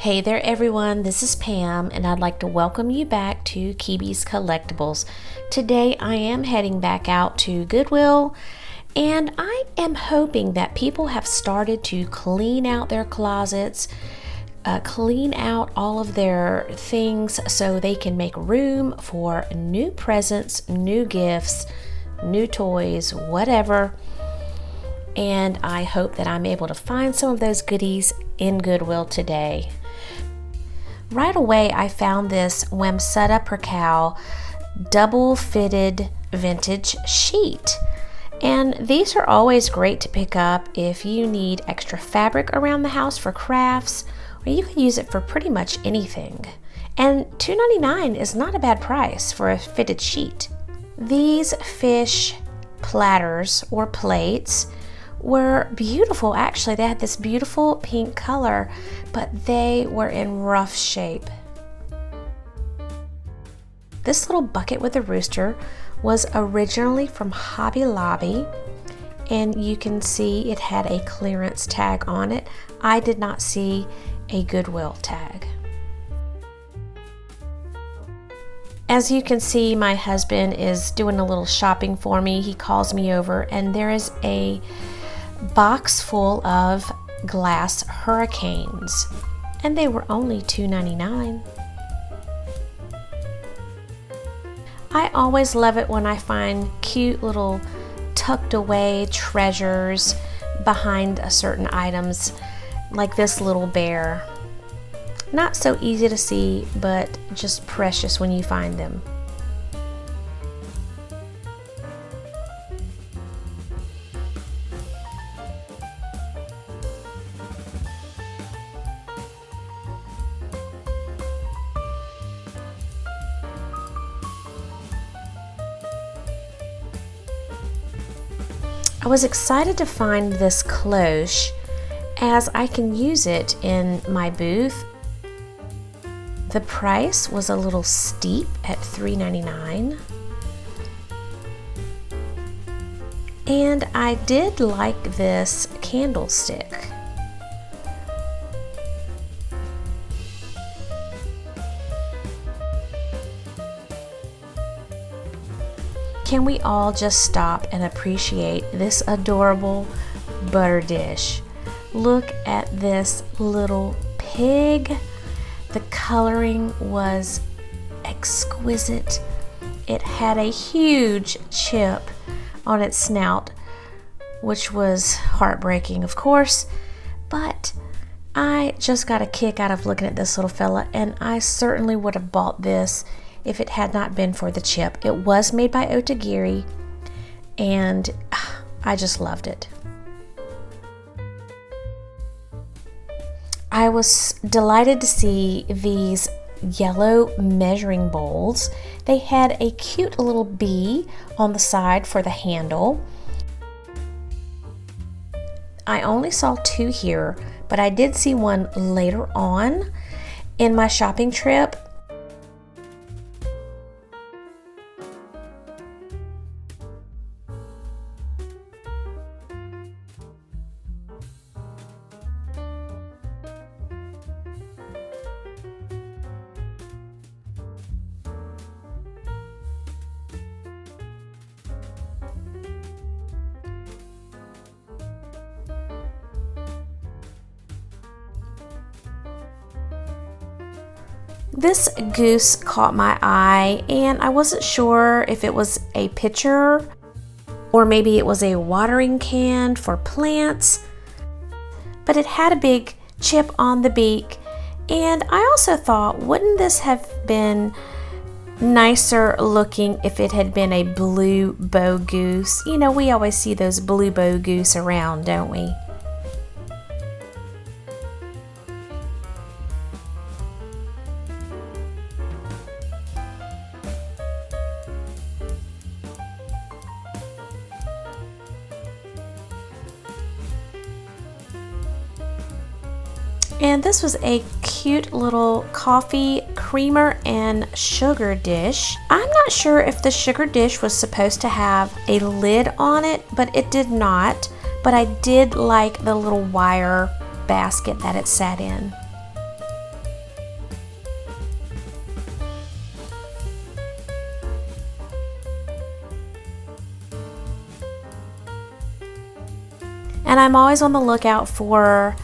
Hey there everyone, this is Pam and I'd like to welcome you back to Keeby's Collectibles. Today I am heading back out to Goodwill and I am hoping that people have started to clean out their closets, clean out all of their things so they can make room for new presents, new gifts, new toys, whatever. And I hope that I'm able to find some of those goodies in Goodwill today. Right away, I found this Wamsutta Percal double fitted vintage sheet. And these are always great to pick up if you need extra fabric around the house for crafts, or you can use it for pretty much anything. And $2.99 is not a bad price for a fitted sheet. These fish platters or plates were beautiful. Actually, they had this beautiful pink color, but they were in rough shape. This little bucket with a rooster was originally from Hobby Lobby, and you can see it had a clearance tag on it. I did not see a Goodwill tag. As you can see, my husband is doing a little shopping for me. He calls me over and there is a box full of glass hurricanes, and they were only $2.99. I always love it when I find cute little tucked away treasures behind certain items, like this little bear. Not so easy to see, but just precious when you find them. I was excited to find this cloche as I can use it in my booth. The price was a little steep at $3.99. And I did like this candlestick. Can we all just stop and appreciate this adorable butter dish? Look at this little pig. The coloring was exquisite. It had a huge chip on its snout, which was heartbreaking, of course, but I just got a kick out of looking at this little fella, and I certainly would have bought this if it had not been for the chip. It was made by Otagiri, and I just loved it. I was delighted to see these yellow measuring bowls. They had a cute little bee on the side for the handle. I only saw two here, but I did see one later on in my shopping trip. This goose caught my eye, and I wasn't sure if it was a pitcher or maybe it was a watering can for plants, but it had a big chip on the beak. And I also thought, wouldn't this have been nicer looking if it had been a blue bow goose? You know, we always see those blue bow goose around, don't we? And this was a cute little coffee creamer and sugar dish. I'm not sure if the sugar dish was supposed to have a lid on it, but it did not. But I did like the little wire basket that it sat in. And I'm always on the lookout for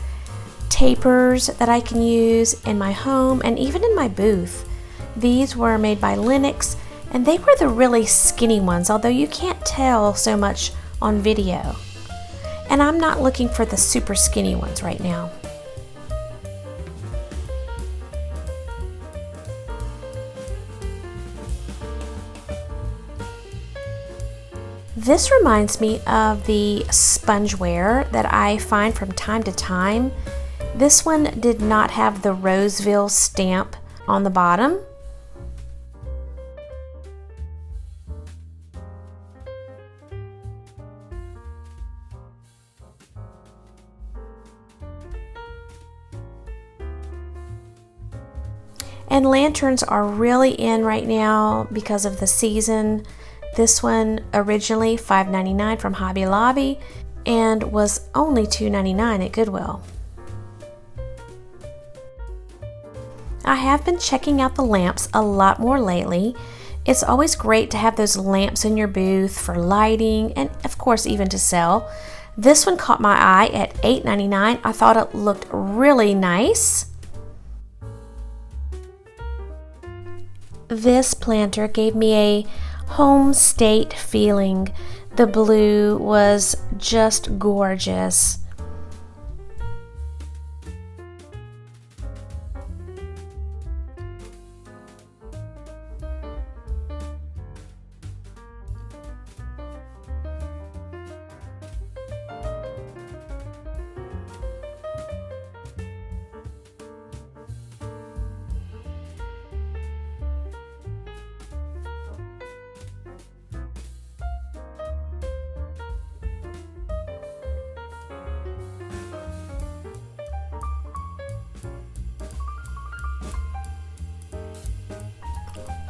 tapers that I can use in my home and even in my booth. These were made by Lennox, and they were the really skinny ones, although you can't tell so much on video. And I'm not looking for the super skinny ones right now. This reminds me of the spongeware that I find from time to time. This one did not have the Roseville stamp on the bottom. And lanterns are really in right now because of the season. This one originally $5.99 from Hobby Lobby and was only $2.99 at Goodwill. I have been checking out the lamps a lot more lately. It's always great to have those lamps in your booth for lighting and of course even to sell. This one caught my eye at $8.99. I thought it looked really nice. This planter gave me a home state feeling. The blue was just gorgeous.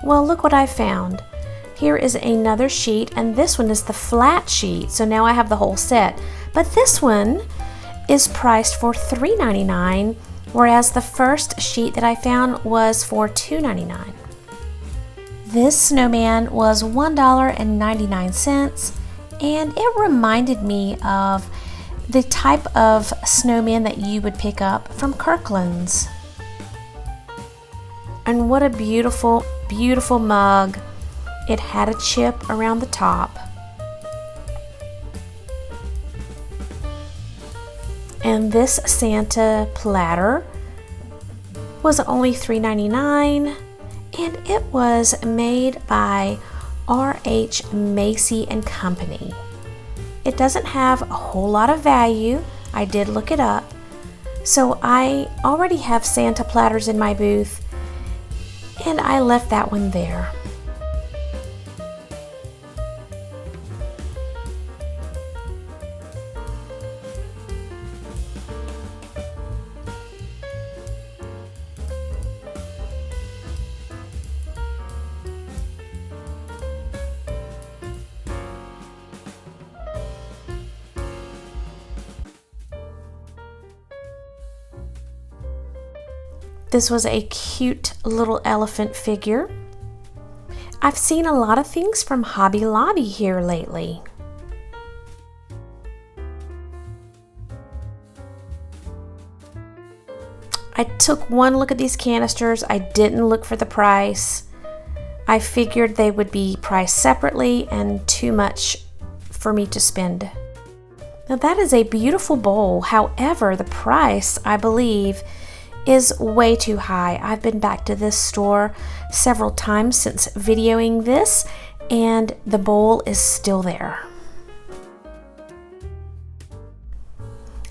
Well, look what I found. Here is another sheet, and this one is the flat sheet, so now I have the whole set. But this one is priced for $3.99, whereas the first sheet that I found was for $2.99. This snowman was $1.99, and it reminded me of the type of snowman that you would pick up from Kirkland's. And what a beautiful, beautiful mug. It had a chip around the top. And this Santa platter was only $3.99, and it was made by R.H. Macy and Company. It doesn't have a whole lot of value. I did look it up. So I already have Santa platters in my booth, and I left that one there. This was a cute little elephant figure. I've seen a lot of things from Hobby Lobby here lately. I took one look at these canisters. I didn't look for the price. I figured they would be priced separately and too much for me to spend. Now that is a beautiful bowl. However, the price, I believe, is way too high. I've been back to this store several times since videoing this, and the bowl is still there.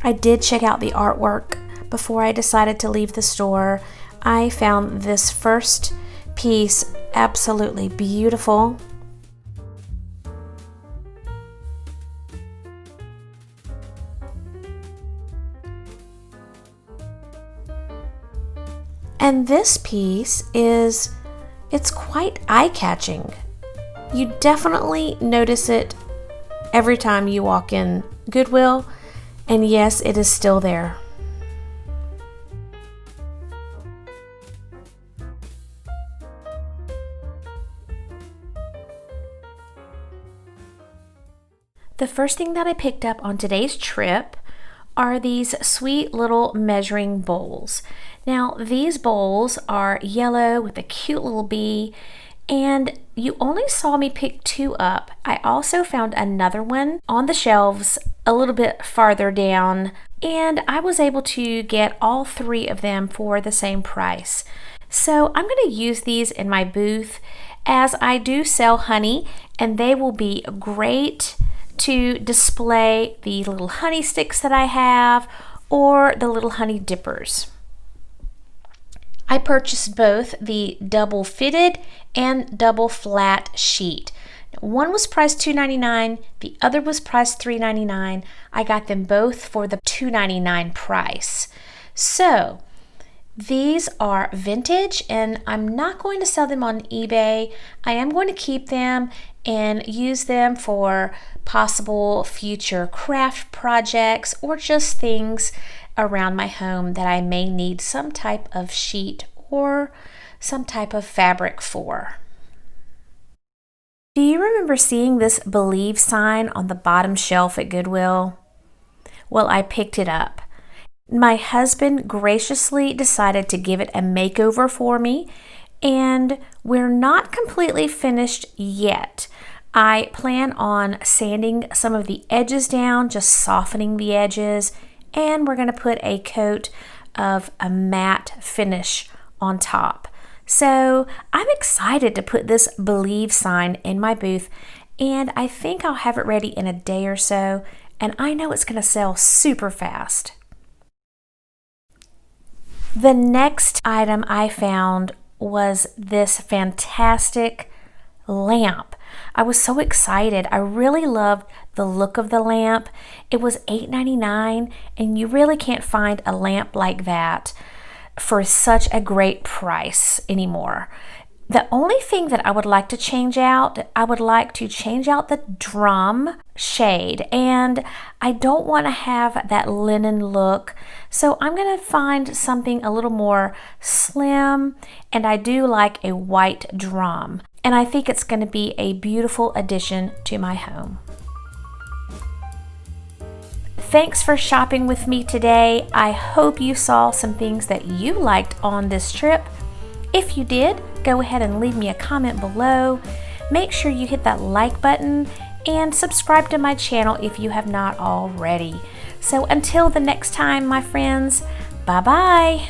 I did check out the artwork before I decided to leave the store. I found this first piece absolutely beautiful. And this piece it's quite eye-catching. You definitely notice it every time you walk in Goodwill, and yes, it is still there. The first thing that I picked up on today's trip are these sweet little measuring bowls. Now, these bowls are yellow with a cute little bee, and you only saw me pick 2 up. I also found another one on the shelves a little bit farther down, and I was able to get all 3 of them for the same price. So I'm going to use these in my booth as I do sell honey, and they will be great to display the little honey sticks that I have or the little honey dippers. I purchased both the double fitted and double flat sheet. One was priced $2.99, the other was priced $3.99. I got them both for the $2.99 price. So these are vintage, and I'm not going to sell them on eBay. I am going to keep them and use them for possible future craft projects or just things around my home that I may need some type of sheet or some type of fabric for. Do you remember seeing this Believe sign on the bottom shelf at Goodwill? Well, I picked it up. My husband graciously decided to give it a makeover for me, and we're not completely finished yet. I plan on sanding some of the edges down, just softening the edges, and we're going to put a coat of a matte finish on top. So I'm excited to put this Believe sign in my booth, and I think I'll have it ready in a day or so, and I know it's going to sell super fast. The next item I found was this fantastic lamp. I was so excited. I really loved the look of the lamp. It was $8.99, and you really can't find a lamp like that for such a great price anymore. The only thing that I would like to change out, I would like to change out the drum shade, and I don't want to have that linen look, so I'm going to find something a little more slim, and I do like a white drum, and I think it's going to be a beautiful addition to my home. Thanks for shopping with me today. I hope you saw some things that you liked on this trip. If you did, go ahead and leave me a comment below. Make sure you hit that like button and subscribe to my channel if you have not already. So until the next time, my friends, bye-bye.